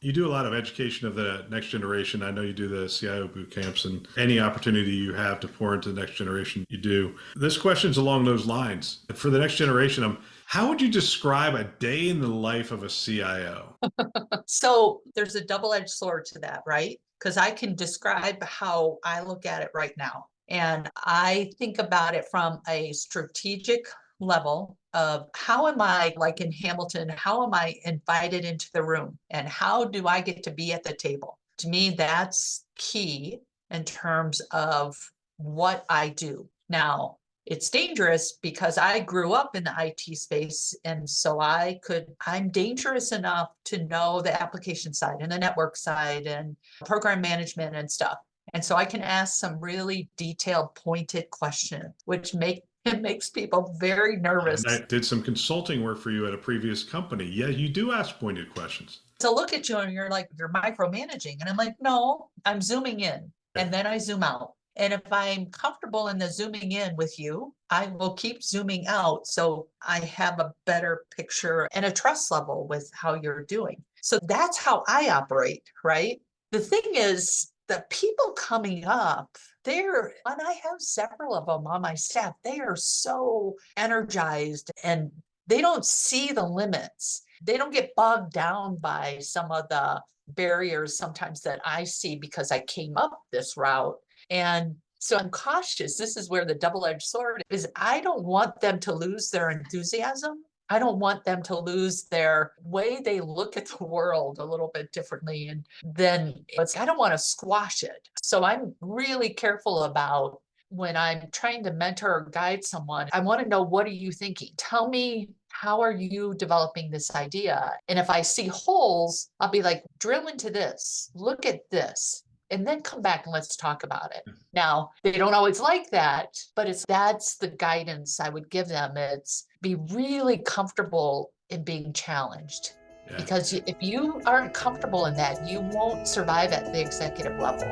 You do a lot of education of the next generation. I know you do the CIO boot camps, and any opportunity you have to pour into the next generation, you do. This question's along those lines. For the next generation, how would you describe a day in the life of a CIO? So there's a double-edged sword to that, right? Because I can describe how I look at it right now. And I think about it from a strategic level of how am I, like in Hamilton, how am I invited into the room and how do I get to be at the table? To me, that's key in terms of what I do. Now, it's dangerous because I grew up in the IT space. And so I'm dangerous enough to know the application side and the network side and program management and stuff. And so I can ask some really detailed, pointed questions, which it makes people very nervous. And I did some consulting work for you at a previous company. Yeah, you do ask pointed questions. To look at you and you're micromanaging. And I'm like, no, I'm zooming in and then I zoom out. And if I'm comfortable in the zooming in with you, I will keep zooming out. So I have a better picture and a trust level with how you're doing. So that's how I operate, right? The thing is, the people coming up, and I have several of them on my staff, they are so energized and they don't see the limits. They don't get bogged down by some of the barriers sometimes that I see because I came up this route. And so I'm cautious. This is where the double-edged sword is. I don't want them to lose their enthusiasm. I don't want them to lose their way they look at the world a little bit differently. And then I don't want to squash it. So I'm really careful about when I'm trying to mentor or guide someone, I want to know, what are you thinking? Tell me, how are you developing this idea? And if I see holes, I'll be like, drill into this, look at this, and then come back and let's talk about it. Now, they don't always like that, but that's the guidance I would give them. It's be really comfortable in being challenged. Yeah. Because if you aren't comfortable in that, you won't survive at the executive level.